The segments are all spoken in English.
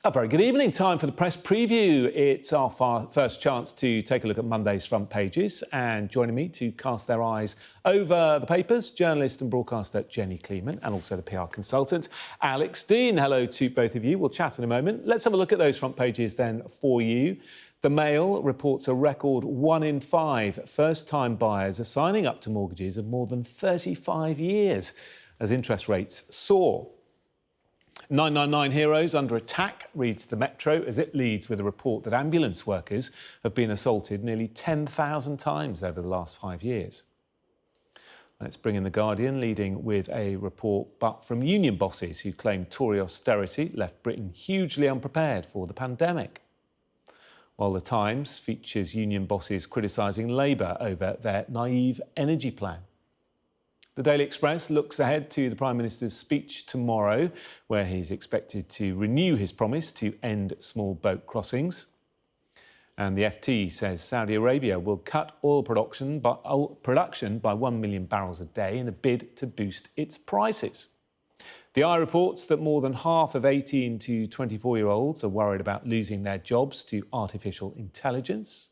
A very good evening. Time for the press preview. It's our first chance to take a look at Monday's front pages, and joining me to cast their eyes over the papers, journalist and broadcaster Jenny Kleeman, and also the PR consultant Alex Deane. Hello to both of you. We'll chat in a moment. Let's have a look at those front pages then for you. The Mail reports a record 1 in 5 first-time buyers are signing up to mortgages of more than 35 years as interest rates soar. 999 heroes under attack, reads the Metro, as it leads with a report that ambulance workers have been assaulted nearly 10,000 times over the last 5 years. Let's bring in the Guardian, leading with a report but from union bosses who claim Tory austerity left Britain hugely unprepared for the pandemic. While the Times features union bosses criticising Labour over their naive energy plan. The Daily Express looks ahead to the Prime Minister's speech tomorrow, where he's expected to renew his promise to end small boat crossings. And the FT says Saudi Arabia will cut oil production by 1 million barrels a day in a bid to boost its prices. The Eye reports that more than half of 18 to 24-year-olds are worried about losing their jobs to artificial intelligence.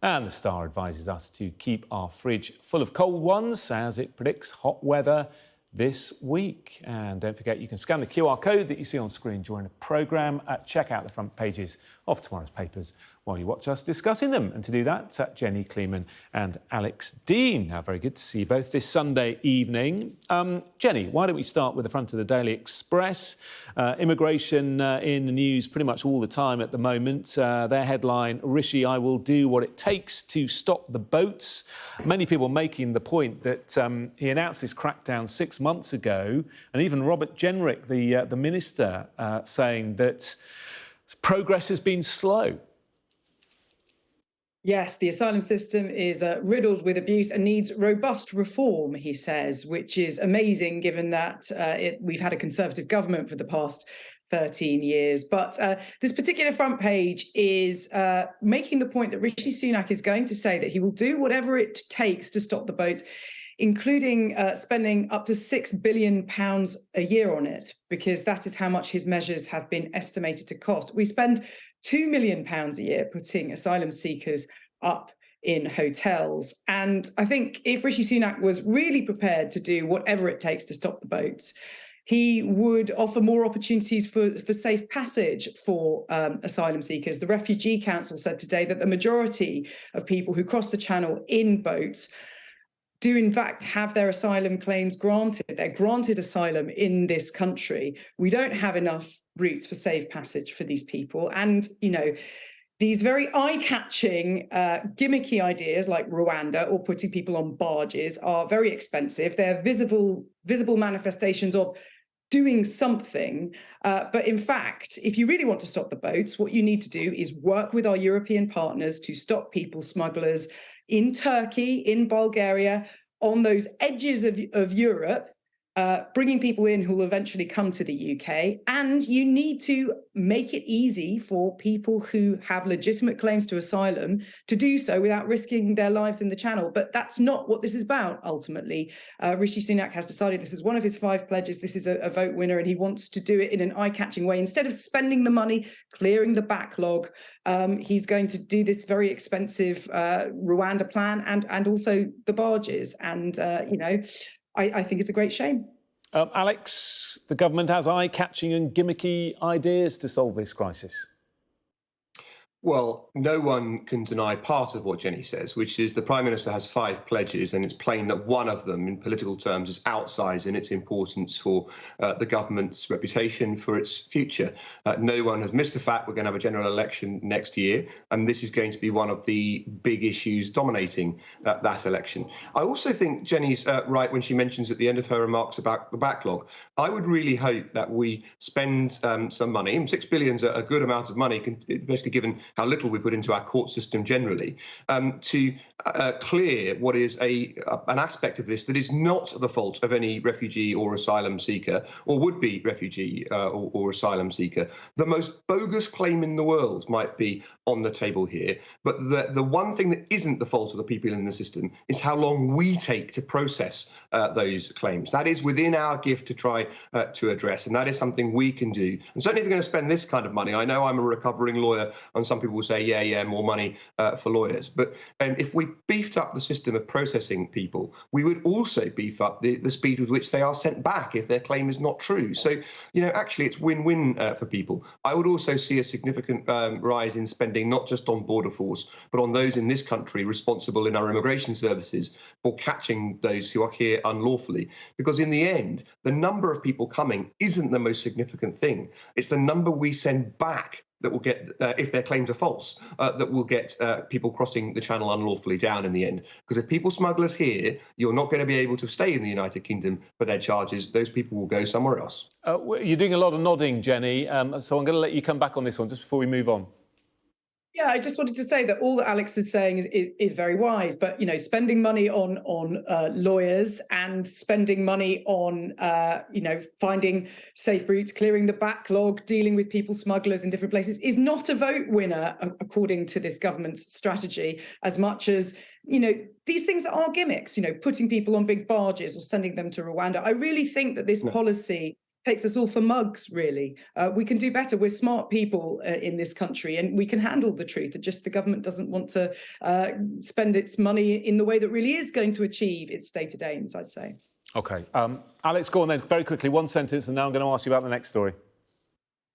And the Star advises us to keep our fridge full of cold ones as it predicts hot weather this week. And don't forget, you can scan the QR code that you see on screen during the programme. Check out the front pages of tomorrow's papers while you watch us discussing them. And to do that, Jenny Kleeman and Alex Deane. Now, very good to see you both this Sunday evening. Jenny, why don't we start with the front of the Daily Express? Immigration in the news pretty much all the time at the moment. Their headline, Rishi, I will do what it takes to stop the boats. Many people making the point that he announced this crackdown 6 months ago, and even Robert Jenrick, the minister, saying that progress has been slow. Yes, the asylum system is riddled with abuse and needs robust reform, he says, which is amazing given that we've had a Conservative government for the past 13 years. But this particular front page is making the point that Rishi Sunak is going to say that he will do whatever it takes to stop the boats, including spending up to £6 billion a year on it, because that is how much his measures have been estimated to cost. We spend £2 million a year putting asylum seekers up in hotels. And I think if Rishi Sunak was really prepared to do whatever it takes to stop the boats, he would offer more opportunities for safe passage for asylum seekers. The Refugee Council said today that the majority of people who cross the Channel in boats do in fact have their asylum claims granted. They're granted asylum in this country. We don't have enough routes for safe passage for these people. And, you know, these very eye-catching, gimmicky ideas like Rwanda or putting people on barges are very expensive. They're visible manifestations of doing something. But in fact, if you really want to stop the boats, what you need to do is work with our European partners to stop people smugglers in Turkey, in Bulgaria, on those edges of Europe, bringing people in who will eventually come to the UK. And you need to make it easy for people who have legitimate claims to asylum to do so without risking their lives in the Channel. But that's not what this is about, ultimately. Rishi Sunak has decided this is one of his 5 pledges. This is a vote winner, and he wants to do it in an eye-catching way. Instead of spending the money, clearing the backlog, he's going to do this very expensive Rwanda plan and also the barges. And, you know, I think it's a great shame. Alex, the government has eye-catching and gimmicky ideas to solve this crisis. Well, no one can deny part of what Jenny says, which is the Prime Minister has 5 pledges, and it's plain that one of them, in political terms, is outsized in its importance for the government's reputation, for its future. No one has missed the fact we're going to have a general election next year, and this is going to be one of the big issues dominating that election. I also think Jenny's right when she mentions at the end of her remarks about the backlog. I would really hope that we spend some money, and £6 billion is a good amount of money, especially given how little we put into our court system generally, to clear what is an aspect of this that is not the fault of any refugee or asylum seeker, or would-be refugee or asylum seeker. The most bogus claim in the world might be on the table here, but the one thing that isn't the fault of the people in the system is how long we take to process those claims. That is within our gift to try to address, and that is something we can do. And certainly if you're going to spend this kind of money, I know I'm a recovering lawyer, and some people will say, yeah, more money for lawyers. But if we beefed up the system of processing people, we would also beef up the speed with which they are sent back if their claim is not true. So, actually it's win-win for people. I would also see a significant rise in spending, not just on Border Force, but on those in this country responsible in our immigration services for catching those who are here unlawfully. Because in the end, the number of people coming isn't the most significant thing. It's the number we send back that will get, if their claims are false, that will get people crossing the channel unlawfully down in the end. Because if people smugglers here, you're not going to be able to stay in the United Kingdom for their charges. Those people will go somewhere else. You're doing a lot of nodding, Jenny, so I'm going to let you come back on this one just before we move on. Yeah, I just wanted to say that all that Alex is saying is very wise, but spending money on lawyers and spending money on finding safe routes, clearing the backlog, dealing with people smugglers in different places is not a vote winner according to this government's strategy, as much as these things that are gimmicks, putting people on big barges or sending them to Rwanda. I really think that this policy takes us all for mugs, really. We can do better. We're smart people in this country, and we can handle the truth. Just the government doesn't want to spend its money in the way that really is going to achieve its stated aims, I'd say. OK. Alex, go on then, very quickly, one sentence, and now I'm going to ask you about the next story.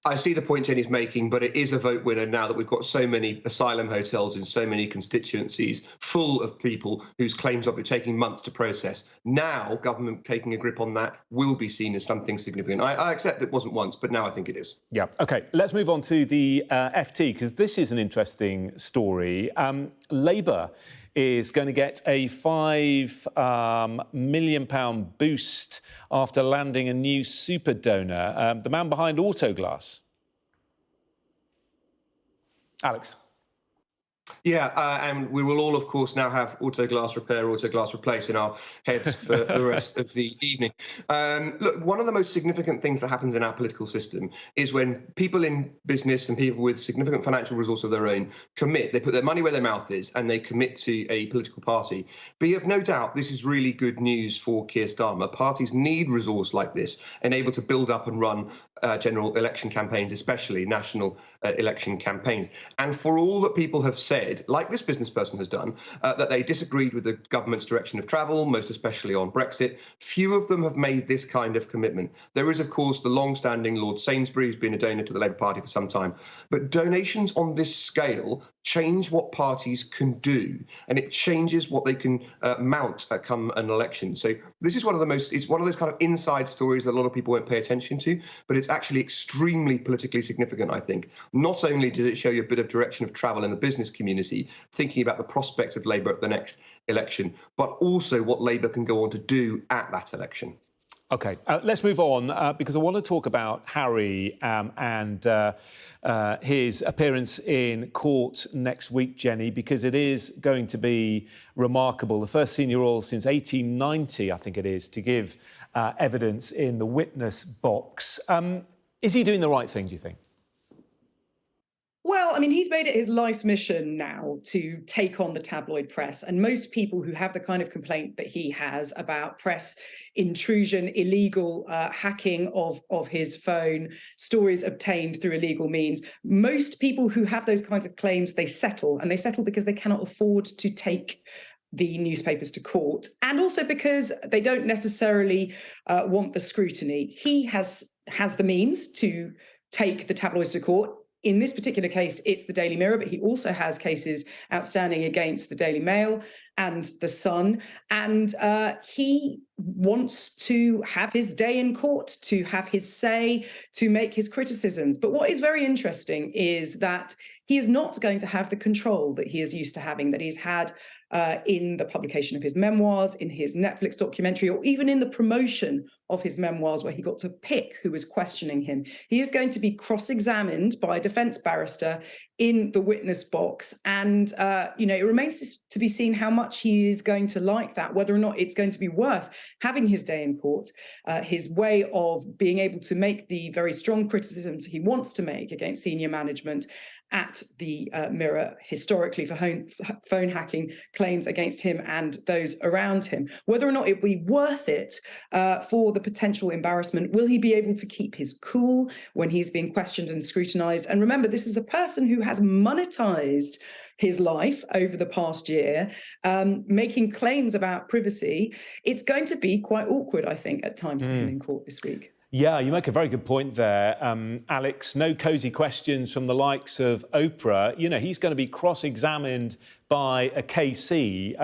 I see the point Jenny's making, but it is a vote winner now that we've got so many asylum hotels in so many constituencies full of people whose claims are taking months to process. Now, government taking a grip on that will be seen as something significant. I accept it wasn't once, but now I think it is. Yeah. OK, let's move on to the FT, because this is an interesting story. Labour is going to get a £5 million boost after landing a new super donor, the man behind Autoglass. Alex. Yeah, and we will all, of course, now have Autoglass repair, Autoglass replace in our heads for the rest of the evening. Look, one of the most significant things that happens in our political system is when people in business and people with significant financial resource of their own commit, they put their money where their mouth is and they commit to a political party. But you have no doubt this is really good news for Keir Starmer. Parties need resource like this and able to build up and run general election campaigns, especially national election campaigns. And for all that people have said, like this business person has done, that they disagreed with the government's direction of travel, most especially on Brexit, few of them have made this kind of commitment. There is, of course, the long-standing Lord Sainsbury, who's been a donor to the Labour Party for some time. But donations on this scale change what parties can do, and it changes what they can mount come an election. So this is it's one of those kind of inside stories that a lot of people won't pay attention to, but it's actually extremely politically significant, I think. Not only does it show you a bit of direction of travel in the business community, thinking about the prospects of Labour at the next election, but also what Labour can go on to do at that election. OK, let's move on, because I want to talk about Harry and his appearance in court next week, Jenny, because it is going to be remarkable. The first senior royal since 1890, I think it is, to give evidence in the witness box. Is he doing the right thing, do you think? Well, I mean, he's made it his life's mission now to take on the tabloid press. And most people who have the kind of complaint that he has about press intrusion, illegal hacking of his phone, stories obtained through illegal means, most people who have those kinds of claims, they settle. And they settle because they cannot afford to take the newspapers to court, and also because they don't necessarily want the scrutiny. He has the means to take the tabloids to court. In this particular case, it's the Daily Mirror, but he also has cases outstanding against the Daily Mail and the Sun. And he wants to have his day in court, to have his say, to make his criticisms. But what is very interesting is that he is not going to have the control that he is used to having, that he's had in the publication of his memoirs, in his Netflix documentary, or even in the promotion of his memoirs, where he got to pick who was questioning him. He is going to be cross-examined by a defence barrister in the witness box. And, it remains to be seen how much he is going to like that, whether or not it's going to be worth having his day in court, his way of being able to make the very strong criticisms he wants to make against senior management at the Mirror historically for phone hacking claims against him and those around him. Whether or not it will be worth it for the potential embarrassment, will he be able to keep his cool when he's being questioned and scrutinised? And remember, this is a person who has monetised his life over the past year, making claims about privacy. It's going to be quite awkward, I think, at times for him in court this week. Yeah, you make a very good point there, Alex. No cosy questions from the likes of Oprah. He's going to be cross-examined by a KC.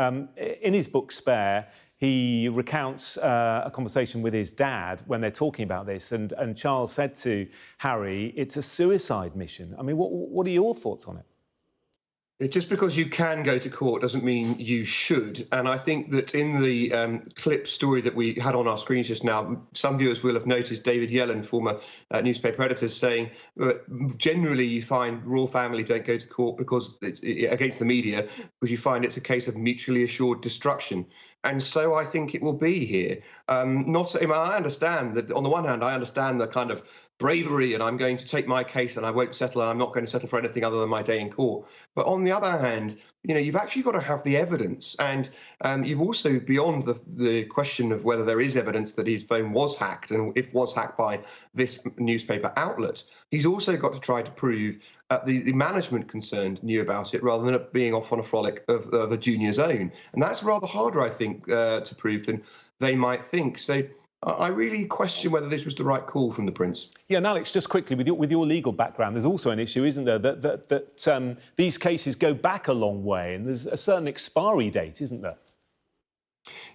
In his book, Spare, he recounts a conversation with his dad when they're talking about this. And Charles said to Harry, it's a suicide mission. I mean, what are your thoughts on it? Just because you can go to court doesn't mean you should. And I think that in the clip story that we had on our screens just now, some viewers will have noticed David Yellen, former newspaper editor, saying generally you find royal family don't go to court because it's against the media, because you find it's a case of mutually assured destruction. And so I think it will be here. I understand that on the one hand, I understand the kind of bravery and I'm going to take my case and I won't settle and I'm not going to settle for anything other than my day in court. But on the other hand, you've actually got to have the evidence. And you've also, beyond the question of whether there is evidence that his phone was hacked and if was hacked by this newspaper outlet, he's also got to try to prove the management concerned knew about it rather than it being off on a frolic of a junior's own. And that's rather harder, I think, to prove than they might think. So I really question whether this was the right call from the Prince. Yeah, and Alex, just quickly, with your legal background, there's also an issue, isn't there, that these cases go back a long way and there's a certain expiry date, isn't there?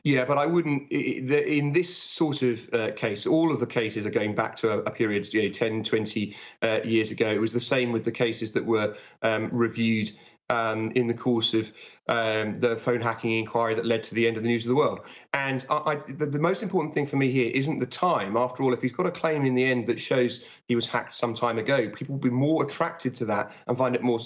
Yeah, but I wouldn't. In this sort of case, all of the cases are going back to a period, 10, 20 years ago. It was the same with the cases that were reviewed in the course of the phone hacking inquiry that led to the end of the News of the World. And the most important thing for me here isn't the time. After all, if he's got a claim in the end that shows he was hacked some time ago, people will be more attracted to that and find it more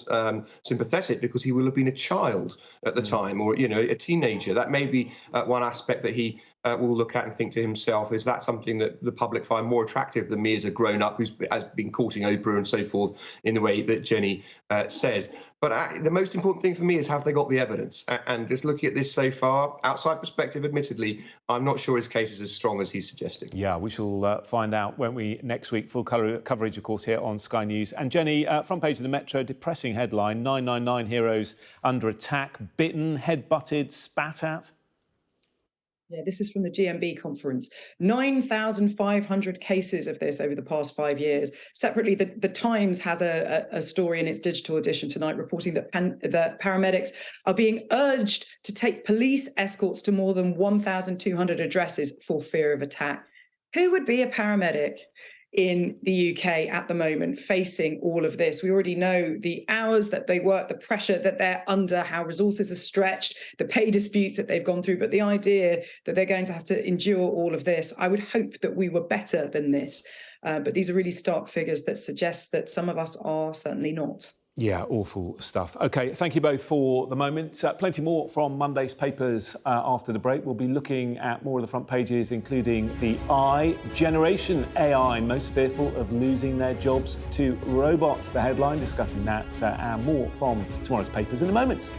sympathetic because he will have been a child at the time, or a teenager. That may be one aspect that he will look at and think to himself, is that something that the public find more attractive than me as a grown-up who's been courting Oprah and so forth in the way that Jenny says. But the most important thing for me is, have they got the evidence? And just looking at this so far, outside perspective, admittedly, I'm not sure his case is as strong as he's suggesting. Yeah, we shall find out, won't we, next week. Full coverage, of course, here on Sky News. And Jenny, front page of the Metro, depressing headline, 999 heroes under attack, bitten, head-butted, spat at. Yeah, this is from the GMB conference. 9,500 cases of this over the past 5 years. Separately, the Times has a story in its digital edition tonight reporting that paramedics are being urged to take police escorts to more than 1,200 addresses for fear of attack. Who would be a paramedic in the UK at the moment facing all of this? We already know the hours that they work, the pressure that they're under, how resources are stretched, the pay disputes that they've gone through. But the idea that they're going to have to endure all of this, I would hope that we were better than this. But these are really stark figures that suggest that some of us are certainly not. Yeah, awful stuff. OK, thank you both for the moment. Plenty more from Monday's papers after the break. We'll be looking at more of the front pages, including the Generation AI most fearful of losing their jobs to robots. The headline discussing that and more from tomorrow's papers in a moment.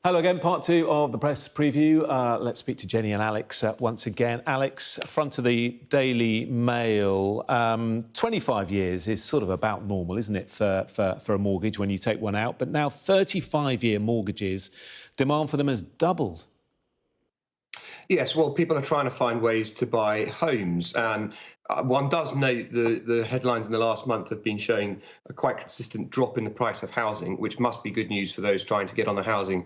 Hello again, part two of the press preview. Let's speak to Jenny and Alex once again. Alex, front of the Daily Mail. 25 years is sort of about normal, isn't it, for a mortgage when you take one out? But now 35-year mortgages, demand for them has doubled. Yes, well, people are trying to find ways to buy homes. One does note the headlines in the last month have been showing a quite consistent drop in the price of housing, which must be good news for those trying to get on the housing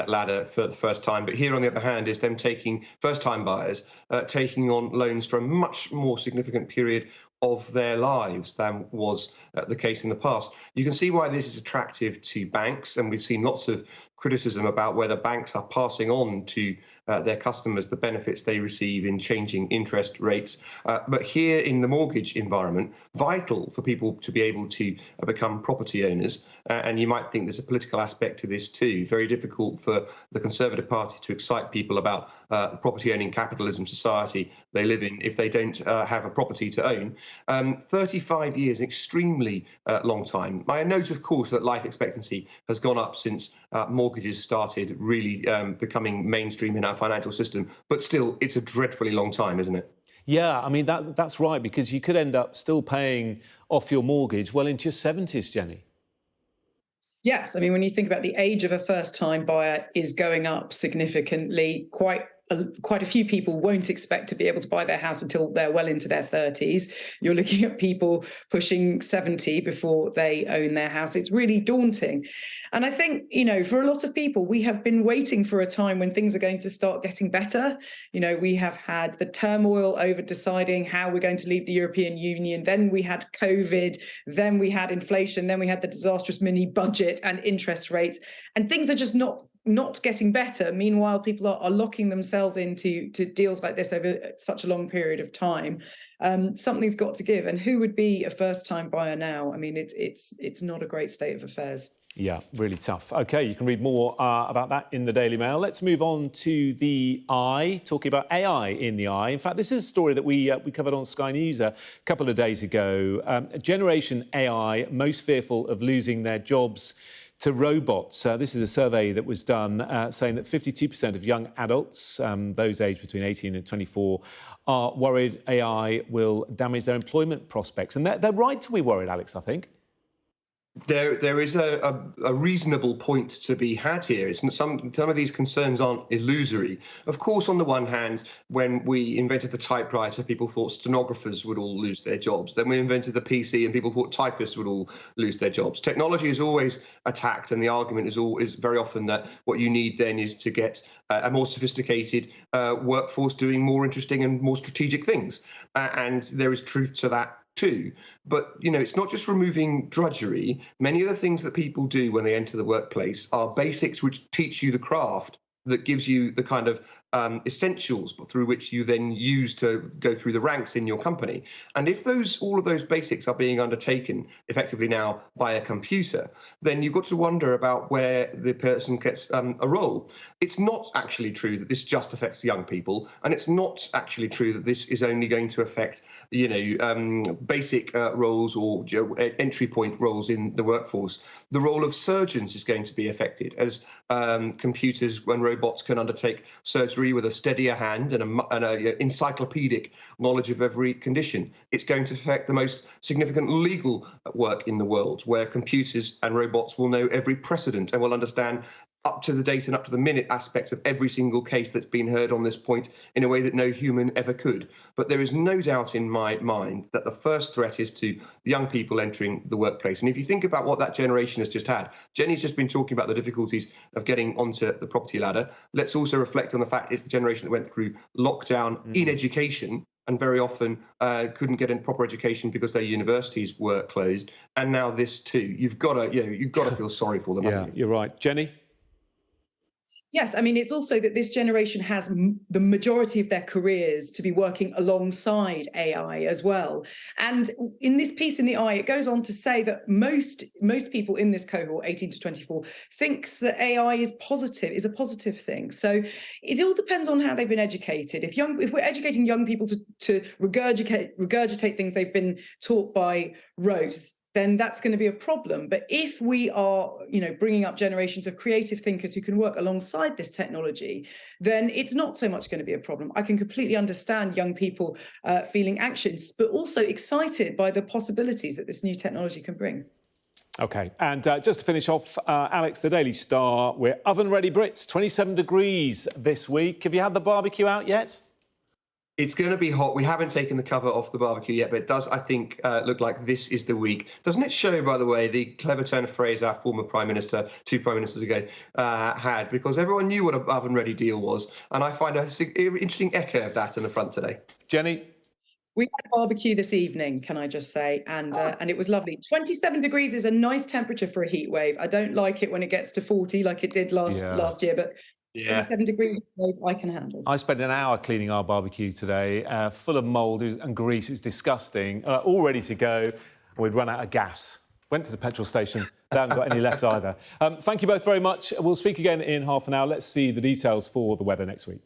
ladder for the first time. But here, on the other hand, is them taking first-time buyers taking on loans for a much more significant period of their lives than was the case in the past. You can see why this is attractive to banks, and we've seen lots of criticism about whether banks are passing on to their customers the benefits they receive in changing interest rates. But here in the mortgage environment, vital for people to be able to become property owners. And you might think there's a political aspect to this too. Very difficult for the Conservative Party to excite people about the property owning capitalism society they live in if they don't have a property to own. 35 years, an extremely long time. I note, of course, that life expectancy has gone up since mortgages started really becoming mainstream in our financial system. But still, it's a dreadfully long time, isn't it? Yeah, I mean, that's right, because you could end up still paying off your mortgage well into your 70s, Jenny. Yes, I mean, when you think about the age of a first-time buyer is going up significantly, quite a few people won't expect to be able to buy their house until they're well into their 30s. You're looking at people pushing 70 before they own their house. It's really daunting. And I think, for a lot of people, we have been waiting for a time when things are going to start getting better. We have had the turmoil over deciding how we're going to leave the European Union. Then we had COVID. Then we had inflation. Then we had the disastrous mini budget and interest rates. And things are just not getting better. Meanwhile, people are locking themselves into deals like this over such a long period of time. Something's got to give. And who would be a first-time buyer now? I mean, it's not a great state of affairs. Yeah, really tough. OK, you can read more about that in the Daily Mail. Let's move on to the Eye, talking about AI in the Eye. In fact, this is a story that we covered on Sky News a couple of days ago. Generation AI most fearful of losing their jobs to robots. This is a survey that was done saying that 52% of young adults, those aged between 18 and 24, are worried AI will damage their employment prospects. And they're right to be worried, Alex, I think. There is a reasonable point to be had here. It's some of these concerns aren't illusory. Of course, on the one hand, when we invented the typewriter, people thought stenographers would all lose their jobs. Then we invented the PC and people thought typists would all lose their jobs. Technology is always attacked, and the argument is very often that what you need then is to get a more sophisticated workforce doing more interesting and more strategic things. And there is truth to that too. But, it's not just removing drudgery. Many of the things that people do when they enter the workplace are basics which teach you the craft that gives you the kind of essentials through which you then use to go through the ranks in your company. And if all of those basics are being undertaken effectively now by a computer, then you've got to wonder about where the person gets a role. It's not actually true that this just affects young people, and it's not actually true that this is only going to affect, basic roles or entry point roles in the workforce. The role of surgeons is going to be affected as computers and robots can undertake surgery with a steadier hand and a encyclopedic knowledge of every condition. It's going to affect the most significant legal work in the world, where computers and robots will know every precedent and will understand up to the date and up to the minute aspects of every single case that's been heard on this point in a way that no human ever could. But there is no doubt in my mind that the first threat is to young people entering the workplace. And if you think about what that generation has just had, Jenny's just been talking about the difficulties of getting onto the property ladder. Let's also reflect on the fact it's the generation that went through lockdown in education and very often couldn't get in proper education because their universities were closed. And now this too. You've got to feel sorry for them. Yeah, you're right. Jenny? Yes, I mean, it's also that this generation has the majority of their careers to be working alongside AI as well. And in this piece in the Eye, it goes on to say that most people in this cohort, 18 to 24, thinks that AI is a positive thing. So it all depends on how they've been educated. If we're educating young people to regurgitate things they've been taught by rote, then that's going to be a problem. But if we are, bringing up generations of creative thinkers who can work alongside this technology, then it's not so much going to be a problem. I can completely understand young people feeling anxious, but also excited by the possibilities that this new technology can bring. OK, and just to finish off, Alex, the Daily Star, we're oven-ready Brits, 27 degrees this week. Have you had the barbecue out yet? It's going to be hot. We haven't taken the cover off the barbecue yet, but it does, I think, look like this is the week. Doesn't it show, by the way, the clever turn of phrase our former Prime Minister, 2 Prime Ministers ago, had? Because everyone knew what an oven-ready deal was. And I find an interesting echo of that in the front today. Jenny? We had barbecue this evening, can I just say, and it was lovely. 27 degrees is a nice temperature for a heat wave. I don't like it when it gets to 40 like it did last year, but 27 degrees I can handle. I spent an hour cleaning our barbecue today, full of mould and grease. It was disgusting. All ready to go. We'd run out of gas. Went to the petrol station. They haven't got any left either. Thank you both very much. We'll speak again in half an hour. Let's see the details for the weather next week.